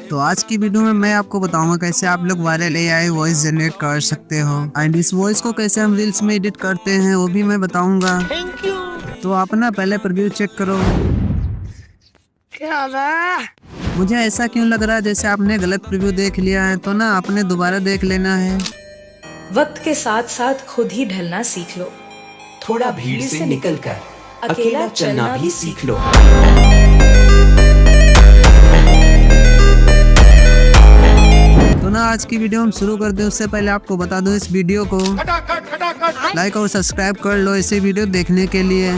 तो आज की वीडियो में मैं आपको बताऊंगा कैसे आप लोग वायरल एआई वॉइस जनरेट कर सकते हो एंड इस वॉइस को कैसे हम रील्स में एडिट करते हैं वो भी मैं बताऊंगा। तो आप ना पहले प्रीव्यू चेक करो। मुझे ऐसा क्यों लग रहा है जैसे आपने गलत प्रीव्यू देख लिया है, तो ना आपने दोबारा देख लेना है। वक्त के साथ साथ खुद ही ढलना सीख लो। थोड़ा भीड़ से निकलकर अकेला चलना भी सीख लो। तो ना आज की वीडियो हम शुरू कर दें उससे पहले आपको बता दूं इस वीडियो को लाइक और सब्सक्राइब कर लो ऐसी वीडियो देखने के लिए।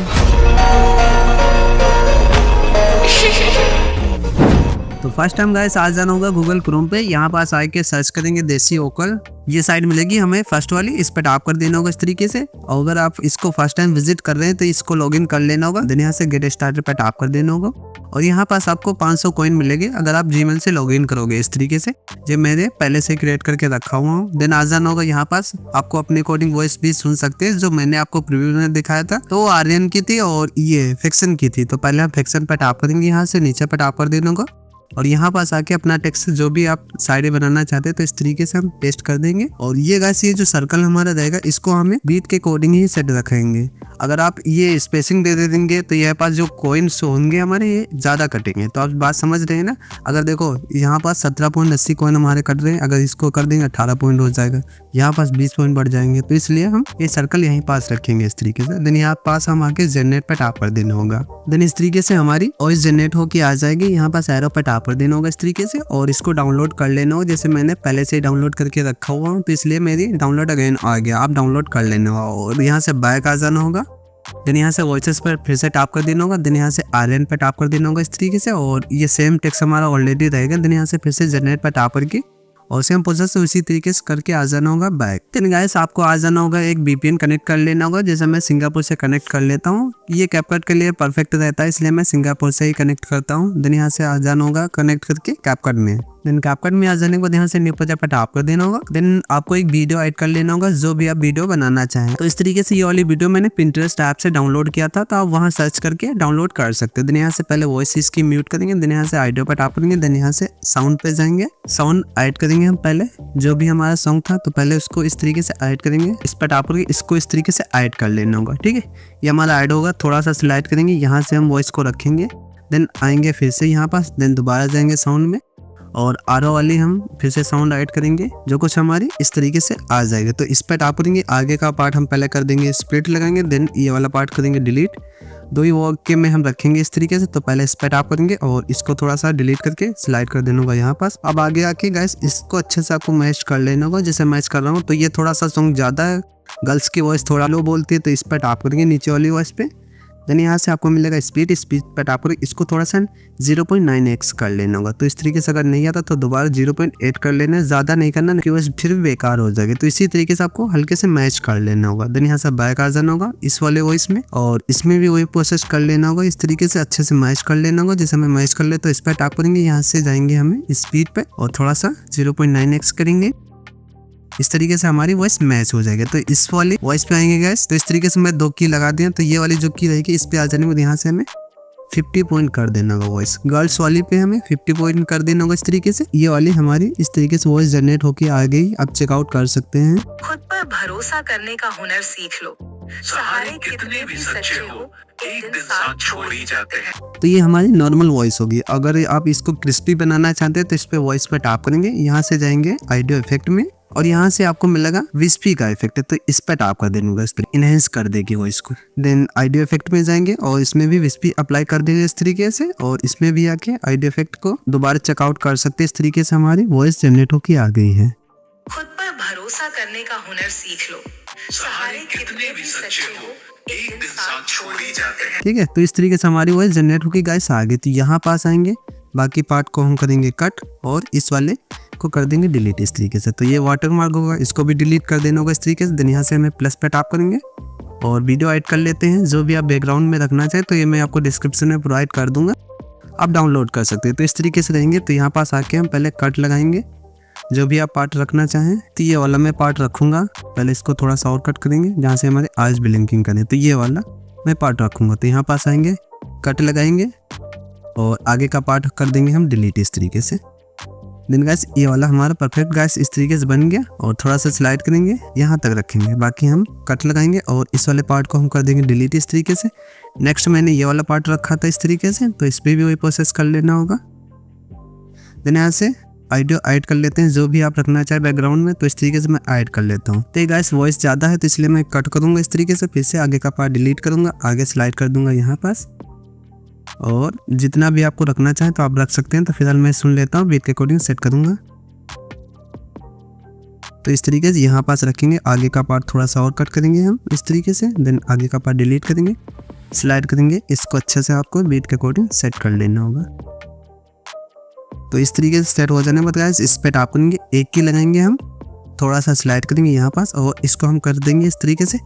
तो फर्स्ट टाइम गाइस आ जाना होगा गूगल क्रोम पे, यहाँ पास आके सर्च करेंगे देसी ओकल, ये साइट मिलेगी हमें फर्स्ट वाली, इस पे टैप कर देना होगा इस तरीके से। और अगर आप इसको फर्स्ट टाइम विजिट कर रहे हैं तो इसको लॉगिन कर लेना होगा, देन यहाँ से गेट स्टार्टर पे टैप कर देना होगा और यहाँ पास आपको 500 कॉइन मिलेंगे अगर आप जीमेल से लॉगिन करोगे इस तरीके से, जो मैंने पहले से क्रिएट करके रखा हुआ हूँ। देन आ जाना होगा यहाँ पास, आपको अपनी कोडिंग वॉइस भी सुन सकते हैं जो मैंने आपको प्रीव्यू में दिखाया था, तो वो आर्यन की थी और ये फिक्सन की थी। तो पहले हम फिक्सन पे टैप करेंगे, यहाँ से नीचे पे टैप कर देना होगा और यहाँ पास आके अपना टेक्स्ट जो भी आप साइड बनाना चाहते हैं तो इस तरीके से हम पेस्ट कर देंगे। और ये गाइस ये जो सर्कल हमारा रहेगा इसको हमें बीट के कोडिंग ही सेट रखेंगे। अगर आप ये स्पेसिंग दे देंगे तो यहाँ पास जो कॉइन्स होंगे हमारे ये ज़्यादा कटेंगे। तो आप बात समझ रहे हैं ना। अगर देखो यहाँ पास 17.80 कॉइन हमारे कट रहे हैं, अगर इसको कर देंगे 18 पॉइंट हो जाएगा, यहाँ पास 20 पॉइंट बढ़ जाएंगे। तो इसलिए हम ये सर्कल यहीं पास रखेंगे इस तरीके से। देन यहाँ पास हम आके जनरेट पे टैप कर देना होगा। देन इस तरीके से हमारी वॉइस जनरेट होके आ जाएगी। यहाँ पास एरो पे टैप कर देना होगा इस तरीके से और इसको डाउनलोड कर लेना हो, जैसे मैंने पहले से डाउनलोड करके रखा हुआ हूँ तो इसलिए मेरी डाउनलोड अगेन आ गया। आप डाउनलोड कर लेना होगा और यहाँ से बैक आ जाना होगा। देन यहाँ से वॉइसेस पर फिर से टैप कर देना होगा। देन यहाँ से आर्यन पे टैप कर देना होगा इस तरीके से और ये सेम टेक्स्ट हमारा ऑलरेडी रहेगा। देन यहाँ से फिर से जनरेट पे टैप करके और सेम प्रोसेस से उसी तरीके से करके आ जाना होगा बैक। देन गाइस आपको आ जाना होगा एक वीपीएन कनेक्ट कर लेना होगा, जैसे मैं सिंगापुर से कनेक्ट कर लेता हूँ। ये कैपकट के लिए परफेक्ट रहता है इसलिए मैं सिंगापुर से ही कनेक्ट करता हूँ। देन यहाँ से आ जाना होगा कनेक्ट करके कैपकट में। देन कैपकट में आ जाने के बाद यहाँ से न्यू प्रोजेक्ट पर टैप कर देना होगा। देन आपको एक वीडियो ऐड कर लेना होगा जो भी आप वीडियो बनाना चाहें। तो इस तरीके से ये वाली वीडियो मैंने पिंटरेस्ट ऐप से डाउनलोड किया था, तो आप वहाँ सर्च करके डाउनलोड कर सकते हैं। देन यहाँ से पहले वॉइस इसकी म्यूट करेंगे, देन यहाँ से ऑडियो पर टैप करेंगे, देन यहाँ से साउंड पे जाएंगे, साउंड ऐड करेंगे हम पहले जो भी हमारा सॉन्ग था, तो पहले उसको इस तरीके से ऐड करेंगे, इस पर टैप करके इसको इस तरीके से ऐड कर लेना होगा। ठीक है, ये हमारा ऐड होगा। थोड़ा सा स्लाइड करेंगे, यहाँ से हम वॉइस को रखेंगे, देन आएंगे फिर से यहाँ पास, देन दोबारा जाएंगे साउंड में और आरो वाली हम फिर से साउंड ऐड करेंगे जो कुछ हमारी इस तरीके से आ जाएगा। तो इस पर टैप करेंगे, आगे का पार्ट हम पहले कर देंगे स्प्लिट लगाएंगे, देन ये वाला पार्ट करेंगे डिलीट। दो ही वर्क के में हम रखेंगे इस तरीके से। तो पहले इस पर टैप करेंगे और इसको थोड़ा सा डिलीट करके स्लाइड कर देना होगा यहाँ पास। अब आगे आके गाइस इसको अच्छे से आपको मैच कर लेना होगा, जैसे मैच कर रहा हूँ। तो ये थोड़ा सा सॉन्ग ज़्यादा है, गर्ल्स की वॉइस थोड़ा लो बोलती है, तो इस पर टैप करेंगे नीचे वाली वॉइस पे। देन यहाँ से आपको मिलेगा स्पीड पर टैप करके इसको थोड़ा सा 0.9x कर लेना होगा। तो इस तरीके से अगर नहीं आता तो दोबारा 0.8 कर लेना है, ज़्यादा नहीं करना कि वॉइस फिर भी बेकार हो जाएगी। तो इसी तरीके से आपको हल्के से मैच कर लेना होगा। देन यहाँ से बैक आ जाना होगा इस वाले वॉइस में और इसमें भी वही प्रोसेस कर लेना होगा, इस तरीके से अच्छे से मैच कर लेना होगा। जैसे मैं मैच कर ले तो इस पर टैप करेंगे, यहाँ से जाएंगे हमें स्पीड पे और थोड़ा सा 0.9x करेंगे, इस तरीके से हमारी वॉइस मैच हो जाएगी। तो इस वाली वॉइस पे आएंगे गाइस, तो इस तरीके से मैं 2 की लगा दिया, तो ये वाली जो की रहेगी इस पे आ जाने को यहाँ से हमें 50 पॉइंट कर देना होगा। वॉइस गर्ल्स वाली पे हमें 50 पॉइंट कर देना होगा इस तरीके से। ये वाली हमारी इस तरीके से वॉइस जनरेट होके आ गई। आप चेकआउट कर सकते हैं। खुद पर भरोसा करने का हुनर सीख लो। सहारे कितने भी सच्चे हो एक दिन साथ छोड़ ही जाते हैं। तो ये हमारी नॉर्मल वॉइस होगी। अगर आप इसको क्रिस्पी बनाना चाहते हैं तो इस पे वॉइस पे टैप करेंगे, यहाँ से जाएंगे ऑडियो इफेक्ट में और यहाँ से आपको मिलेगा विस्पी का इफेक्ट है, तो इस पे टैप कर देंगे, इस पर इनहेंस कर देगी वॉइस को। देन ऑडियो इफेक्ट में जाएंगे और इसमें भी विस्पी अप्लाई कर देंगे इस तरीके से और इसमें भी आके ऑडियो इफेक्ट को दोबारा चेकआउट कर सकते हैं। इस तरीके से हमारी वॉइस जनरेट होके आ गई है। खुद पर भरोसा करने का हुनर सीख लो। सहारे कितने भी सच्चे हो एक दिन साथ छोड़ ही जाते हैं। ठीक है, तो इस तरीके से हमारी वॉइस जनरेट होके गाइस आ गई। तो यहाँ पास आएंगे, बाकी पार्ट को हम करेंगे कट और इस वाले को कर देंगे डिलीट इस तरीके से। तो ये वाटरमार्क होगा, इसको भी डिलीट कर देना होगा इस तरीके से। देन यहाँ से हमें प्लस पे टैप करेंगे और वीडियो ऐड कर लेते हैं। जो भी आप बैकग्राउंड में रखना चाहें तो ये मैं आपको डिस्क्रिप्शन में प्रोवाइड कर दूंगा, आप डाउनलोड कर सकते हैं। तो इस तरीके से रहेंगे। तो यहाँ पास आके हम पहले कट लगाएंगे, जो भी आप पार्ट रखना चाहें। तो ये वाला मैं पार्ट रखूंगा, पहले इसको थोड़ा सा और कट करेंगे जहाँ से हमारे आइज ब्लिंकिंग करें, तो ये वाला मैं पार्ट रखूंगा। तो यहाँ पास आएंगे, कट लगाएंगे और आगे का पार्ट कर देंगे हम डिलीट इस तरीके से। देन गाइस ये वाला हमारा परफेक्ट गाइस इस तरीके से बन गया। और थोड़ा सा स्लाइड करेंगे, यहाँ तक रखेंगे, बाकी हम कट लगाएंगे और इस वाले पार्ट को हम कर देंगे डिलीट इस तरीके से। नेक्स्ट मैंने ये वाला पार्ट रखा था इस तरीके से, तो इस पर भी वही प्रोसेस कर लेना होगा। देन यहाँ से ऑडियो ऐड कर लेते हैं, जो भी आप रखना चाहे बैकग्राउंड में, तो इस तरीके से मैं ऐड कर लेता हूँ। तो गाइस वॉइस ज़्यादा है तो इसलिए मैं कट करूँगा इस तरीके से, फिर से आगे का पार्ट डिलीट करूँगा, आगे स्लाइड कर दूंगा यहाँ पास। और जितना भी आपको रखना चाहे तो आप रख सकते हैं। तो फिलहाल मैं सुन लेता हूँ, बीट के अकॉर्डिंग सेट करूँगा। तो इस तरीके से यहाँ पास रखेंगे, आगे का पार्ट थोड़ा सा और कट करेंगे हम इस तरीके से। देन आगे का पार्ट डिलीट करेंगे, स्लाइड करेंगे, इसको अच्छे से आपको बीट के अकॉर्डिंग सेट कर लेना होगा। तो इस तरीके से सेट हो जाने के बाद गाइस इस पे टैप करेंगे, एक की लगाएंगे हम, थोड़ा सा स्लाइड करेंगे यहाँ पास और इसको हम कर देंगे इस तरीके से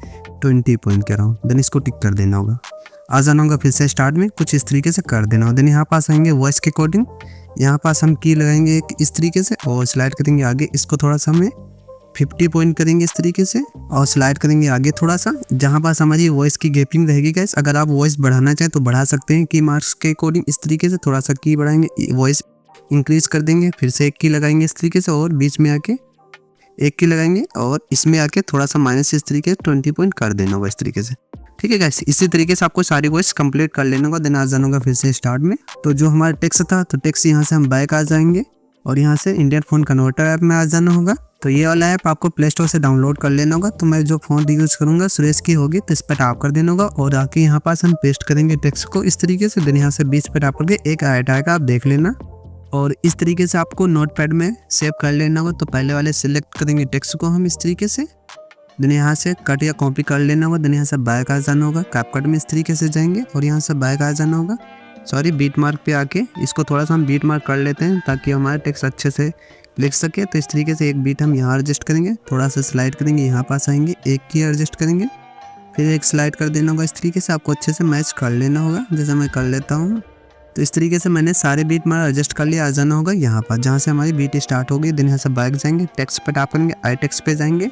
20 पॉइंट के अराउंड। देन इसको टिक कर देना होगा, आ जाना होगा फिर से स्टार्ट में, कुछ इस तरीके से कर देना होगा। देन यहाँ पास आएंगे वॉइस के अकॉर्डिंग, यहाँ पास हम की लगाएंगे एक इस तरीके से और स्लाइड करेंगे आगे, इसको थोड़ा सा हमें 50 पॉइंट करेंगे इस तरीके से और स्लाइड करेंगे आगे थोड़ा सा, जहाँ पास हमारी वॉइस की गैपिंग रहेगी गाइस। अगर आप वॉइस बढ़ाना चाहें तो बढ़ा सकते हैं, की मार्क्स के अकॉर्डिंग इस तरीके से थोड़ा सा की बढ़ाएंगे, वॉइस इंक्रीज कर देंगे, फिर से एक की लगाएंगे इस तरीके से और बीच में आके एक की लगाएंगे और इसमें आके थोड़ा सा माइनस इस तरीके से 20 पॉइंट कर देना होगा इस तरीके से। ठीक है गाइस, इसी तरीके से आपको सारी वॉइस कंप्लीट कर लेना होगा। देन आ जाना होगा फिर से स्टार्ट में। तो जो हमारा टेक्स्ट था, तो टेक्स्ट यहाँ से हम बैक आ जाएंगे और यहाँ से इंडियन फ़ोन कन्वर्टर ऐप में आ जाना होगा। तो ये वाला ऐप आपको प्ले स्टोर से डाउनलोड कर लेना होगा। तो मैं जो फ़ोन यूज़ करूँगा सुरेश की होगी, तो इस पर टैप कर देना होगा और आके यहाँ पास हम पेस्ट करेंगे टेक्स्ट को इस तरीके से। देन यहाँ से बीच पर टैप करके एक ऐड आएगा, आप देख लेना। और इस तरीके से आपको नोटपैड में सेव कर लेना होगा। तो पहले वाले सिलेक्ट करेंगे टेक्स्ट को हम इस तरीके से, देन यहाँ से कट या कॉपी कर लेना होगा। देन यहाँ से बैक आ जाना होगा, कैपकट में इस तरीके से जाएंगे और यहाँ से बैक आ जाना होगा। सॉरी, बीट मार्क पे आके इसको थोड़ा सा हम बीट मार्क कर लेते हैं ताकि हमारा टेक्स्ट अच्छे से लिख सके। तो इस तरीके से एक बीट हम यहाँ एडजस्ट करेंगे, थोड़ा सा स्लाइड करेंगे, यहाँ पास आएंगे, एक की एडजस्ट करेंगे, फिर एक स्लाइड कर देना होगा। इस तरीके से आपको अच्छे से मैच कर लेना होगा, जैसे मैं कर लेता हूँ। तो इस तरीके से मैंने सारे बीट मार्क एडजस्ट कर लिया। आ जाना होगा यहाँ पर जहाँ से हमारी बीट स्टार्ट होगी। देन यहाँ से बैक जाएंगे, टेक्स्ट पे टैप करेंगे, आई टेक्स्ट पे जाएंगे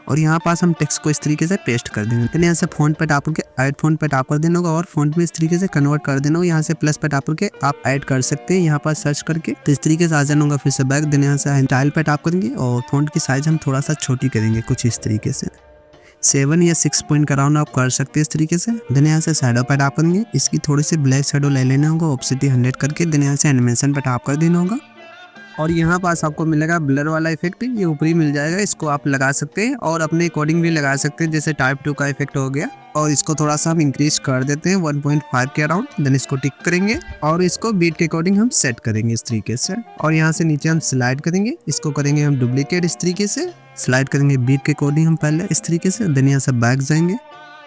और यहाँ पास हम टेक्स्ट को इस तरीके से पेस्ट कर देंगे। देन यहाँ से फ़ॉन्ट पे टैप करके ऐड फ़ॉन्ट पे टैप कर देना होगा और फ़ॉन्ट में इस तरीके से कन्वर्ट कर देना होगा। यहाँ से प्लस पे टैप करके आप ऐड कर सकते हैं यहाँ पास सर्च करके। तो इस तरीके से आ जाना होगा फिर से बैक। देन यहाँ से स्टाइल पे टैप करेंगे और फ़ॉन्ट की साइज़ हम थोड़ा सा छोटी करेंगे, कुछ इस तरीके से 7 या 6 पॉइंट का राउंड आप कर सकते हैं इस तरीके से। देन यहाँ से शैडो पे टैप करेंगे, इसकी थोड़ी सी ब्लैक शैडो ले लेना होगा, ऑप्सिटी 100 करके। देन यहाँ से एनिमेशन पे टैप कर देना होगा और यहाँ पास आपको मिलेगा ब्लर वाला इफेक्ट, ये ऊपरी मिल जाएगा, इसको आप लगा सकते हैं और अपने अकॉर्डिंग भी लगा सकते हैं, जैसे टाइप 2 का इफेक्ट हो गया। और इसको थोड़ा सा हम इंक्रीज कर देते हैं 1.5 के अराउंड। देन इसको टिक करेंगे और इसको बीट के अकॉर्डिंग हम सेट करेंगे इस तरीके से। और यहाँ से नीचे हम स्लाइड करेंगे, इसको करेंगे हम डुप्लीकेट इस तरीके से, स्लाइड करेंगे बीट के अकॉर्डिंग हम पहले इस तरीके से। देन यहाँ से बैक जाएंगे,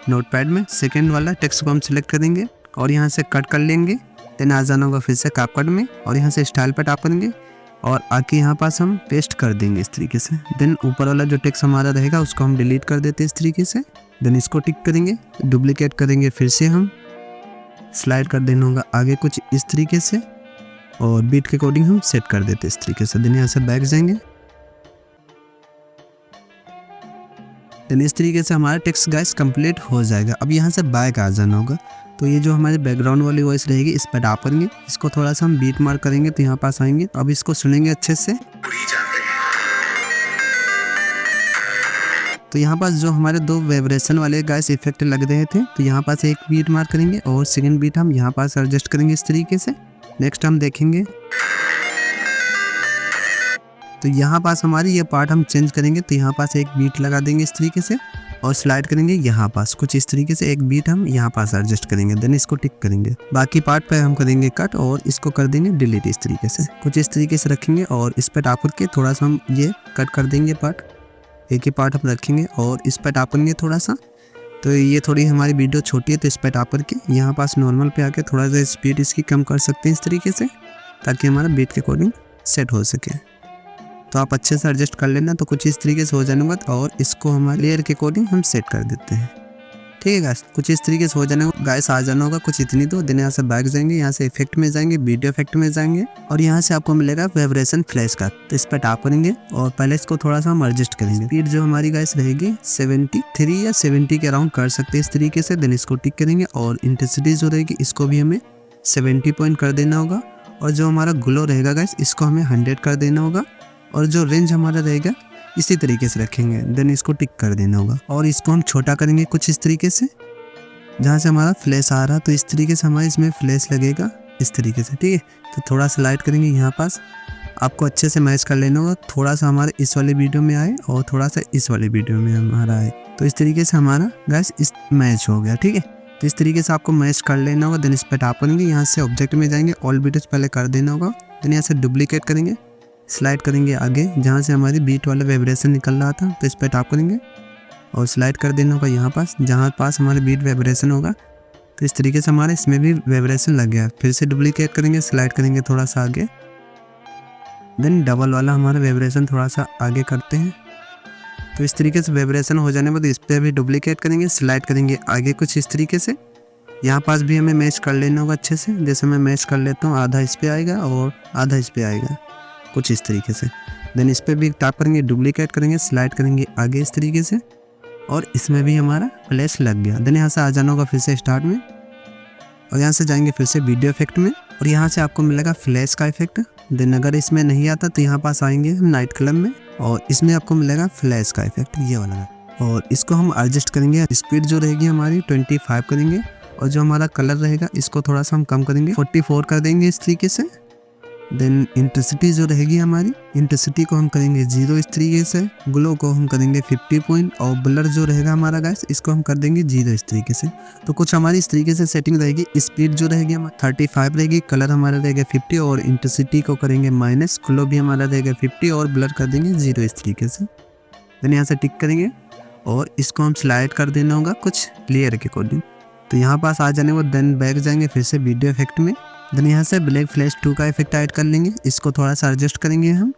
नोटपैड में सेकेंड वाला टेक्स्ट को हम सिलेक्ट करेंगे और यहाँ से कट कर लेंगे। देन आ जाना होगा फिर से कैपकट में और यहाँ से स्टाइल पर टैप करेंगे और आके यहाँ पास हम पेस्ट कर देंगे इस तरीके से। देन ऊपर वाला जो टेक्स्ट हमारा रहेगा उसको हम डिलीट कर देते हैं इस तरीके से। देन इसको टिक करेंगे, डुप्लीकेट करेंगे, फिर से हम स्लाइड कर देना होगा आगे कुछ इस तरीके से और बीट के अकॉर्डिंग हम सेट कर देते हैं इस तरीके से। देन यहाँ से बैक जाएंगे। देन इस तरीके से हमारा टेक्स्ट गाइस कंप्लीट हो जाएगा। अब यहाँ से बैक आ जाना होगा। तो ये जो हमारे बैकग्राउंड वाली वॉइस रहेगी इस पर टैप करेंगे, इसको थोड़ा सा हम बीट मार्क करेंगे तो यहाँ पास आएंगे। अब इसको सुनेंगे अच्छे से। तो यहाँ पास जो हमारे 2 वाइब्रेशन वाले गाइस इफेक्ट लग रहे थे, तो यहाँ पास एक बीट मार्क करेंगे और सेकंड बीट हम यहाँ पास एडजस्ट करेंगे इस तरीके से। नेक्स्ट हम देखेंगे तो यहाँ पास हमारी ये पार्ट हम चेंज करेंगे, तो यहाँ पास एक बीट लगा देंगे इस तरीके से और स्लाइड करेंगे यहाँ पास कुछ इस तरीके से, एक बीट हम यहाँ पास एडजस्ट करेंगे। देन इसको टिक करेंगे, बाकी पार्ट पे हम करेंगे कट और इसको कर देंगे डिलीट इस तरीके से, कुछ इस तरीके से रखेंगे। और इस पर टैप करके थोड़ा सा हम ये कट कर देंगे पार्ट, एक ही पार्ट हम रखेंगे और इस पर टैप करेंगे थोड़ा सा। तो ये थोड़ी हमारी वीडियो छोटी है तो इस पर टैप करके यहाँ पास नॉर्मल पे आके थोड़ा सा स्पीड इसकी कम कर सकते हैं इस तरीके से, ताकि हमारा बीट के अकॉर्डिंग सेट हो सके। तो आप अच्छे से एडजस्ट कर लेना। तो कुछ इस तरीके से हो जाने के बाद और इसको हमारे लेयर के अकॉर्डिंग हम सेट कर देते हैं। ठीक है गाइस, कुछ इस तरीके से हो जाने गाइस आ जाना होगा कुछ इतनी। तो दिन यहाँ से बैक जाएंगे, यहाँ से इफेक्ट में जाएंगे, वीडियो इफेक्ट में जाएंगे और यहाँ से आपको मिलेगा वाइब्रेशन फ्लैश का। तो इस पर टैप करेंगे और पहले इसको थोड़ा सा हम एडजस्ट करेंगे। स्पीड जो हमारी गाइस रहेगी 73 या 70 के अराउंड कर सकते हैं इस तरीके से। देन इसको टिक करेंगे और इंटेंसिटी जो रहेगी इसको भी हमें 70 पॉइंट कर देना होगा और जो हमारा ग्लो रहेगा गाइस इसको हमें 100 कर देना होगा, और जो रेंज हमारा रहेगा इसी तरीके से रखेंगे, देन इसको टिक कर देना होगा। और इसको हम छोटा करेंगे कुछ इस तरीके से, जहाँ से हमारा फ्लैश आ रहा तो इस तरीके से हमारा इसमें फ्लैश लगेगा इस तरीके से, ठीक है। तो थोड़ा सा लाइट करेंगे यहाँ पास, आपको अच्छे से मैच कर लेना होगा, थोड़ा सा हमारे इस वाले वीडियो में आए और थोड़ा सा इस वाले वीडियो में हमारा आए, तो इस तरीके से हमारा गाइस इस मैच हो गया, ठीक है। तो इस तरीके से आपको मैच कर लेना होगा। देन इस पर टैप करेंगे, यहाँ से ऑब्जेक्ट में जाएंगे, ऑल वीडियोस पहले कर देना होगा। देन यहाँ से डुप्लीकेट करेंगे, स्लाइड करेंगे आगे जहाँ से हमारी बीट वाला वाइब्रेशन निकल रहा था, तो इस पर टैप करेंगे और स्लाइड कर देना होगा यहाँ पास, जहाँ पास हमारे बीट वाइब्रेशन होगा। तो इस तरीके से हमारे इसमें भी वाइब्रेशन लग गया। फिर से डुप्लीकेट करेंगे, स्लाइड करेंगे थोड़ा सा आगे, देन डबल वाला हमारा वाइब्रेशन थोड़ा सा आगे करते हैं। तो इस तरीके से वाइब्रेशन हो जाने के बाद इस पर भी डुप्लीकेट करेंगे, स्लाइड करेंगे आगे कुछ इस तरीके से। यहाँ पास भी हमें मैच कर लेना होगा अच्छे से, जैसे मैं मैच कर लेता हूँ, आधा इस पे आएगा और आधा इस पे आएगा कुछ इस तरीके से। देन इस पर भी टैप करेंगे, डुप्लीकेट करेंगे, स्लाइड करेंगे आगे इस तरीके से, और इसमें भी हमारा फ्लैश लग गया। देन यहाँ से आ जाना होगा फिर से स्टार्ट में, और यहाँ से जाएंगे फिर से वीडियो इफेक्ट में, और यहाँ से आपको मिलेगा फ्लैश का इफेक्ट। देन अगर इसमें नहीं आता तो यहाँ पास आएंगे हम नाइट क्लब में, और इसमें आपको मिलेगा फ्लैश का इफेक्ट, ये वाला। और इसको हम एडजस्ट करेंगे, स्पीड जो रहेगी हमारी 25 करेंगे, और जो हमारा कलर रहेगा इसको थोड़ा सा हम कम करेंगे, 44 कर देंगे इस तरीके से। देन इंटेंसिटी जो रहेगी हमारी, इंटेंसिटी को हम करेंगे 0 इस तरीके से, ग्लो को हम करेंगे 50 पॉइंट, और ब्लर जो रहेगा हमारा गाइस इसको हम कर देंगे 0 इस तरीके से। तो कुछ हमारी इस तरीके से सेटिंग रहेगी। स्पीड जो रहेगी हमारी 35 रहेगी, कलर हमारा रहेगा 50, और इंटेंसिटी को करेंगे माइनस, ग्लो भी हमारा रहेगा 50, और ब्लर कर देंगे 0 इस तरीके से। देन यहाँ से टिक करेंगे, और इसको हम स्लाइड कर देना होगा कुछ लेयर के अकॉर्डिंग। तो यहाँ पास आ जाने को देन बैक जाएंगे फिर से वीडियो इफेक्ट में। देन यहाँ से ब्लैक फ्लैश 2 का इफेक्ट ऐड कर लेंगे, इसको थोड़ा सा एडजस्ट करेंगे हम।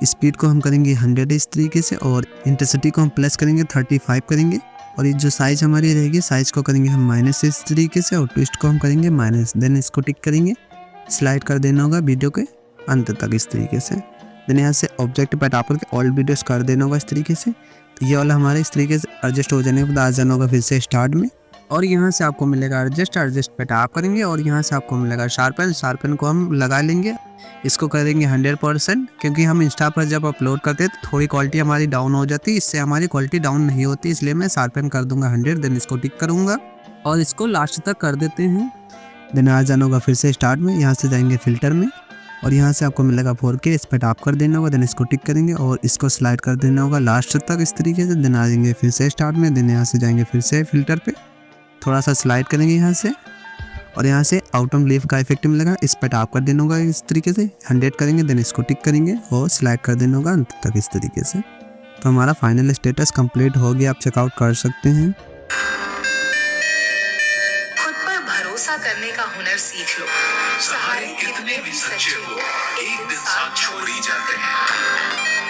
स्पीड को हम करेंगे 100 इस तरीके से, और इंटेंसिटी को हम प्लस करेंगे 35 करेंगे, और ये जो साइज हमारी रहेगी साइज को करेंगे हम माइनस इस तरीके से, और ट्विस्ट को हम करेंगे माइनस। देन इसको टिक करेंगे, स्लाइड कर देना होगा वीडियो के अंत तक इस तरीके से। देन यहाँ से ऑब्जेक्ट पर टैप करके ऑल वीडियोस कर देना होगा इस तरीके से। तो ये वाला हमारे इस तरीके से एडजस्ट हो जाने के बाद आ जाना होगा फिर से स्टार्ट में, और यहाँ से आपको मिलेगा एडजस्ट पे टैप करेंगे, और यहाँ से आपको मिलेगा शार्पन को हम लगा लेंगे, इसको करेंगे 100%, क्योंकि हम इंस्टा पर जब अपलोड करते हैं तो थोड़ी क्वालिटी हमारी डाउन हो जाती है, इससे हमारी क्वालिटी डाउन नहीं होती, इसलिए मैं शार्पन कर दूंगा 100। देन इसको टिक करूँगा और इसको लास्ट तक कर देते हैं। देन आ जाना होगा फिर से स्टार्ट में, यहाँ से जाएंगे फिल्टर में, और यहाँ से आपको मिलेगा 4K, इस पर टैप कर देना होगा। देन इसको टिक करेंगे और इसको स्लाइड कर देना होगा लास्ट तक इस तरीके से। देन आ जाएंगे फिर से स्टार्ट में, देन यहाँ से जाएंगे फिर से फिल्टर पे, थोड़ा सा स्लाइड करेंगे यहाँ से, और यहाँ से आउटम लीफ का इफेक्ट मिलेगा, इस पर टैप कर देना होगा इस तरीके से, 100 करेंगे। देन इसको टिक करेंगे और स्लाइड कर देना होगा अंत तक इस तरीके से। तो हमारा फाइनल स्टेटस कंप्लीट हो गया, आप चेकआउट कर सकते हैं। खुद पर भरोसा करने का हुनर सीख लो। सहारे कितने भी सच्चे हो, एक दिन साथ छोड़ ही जाते हैं।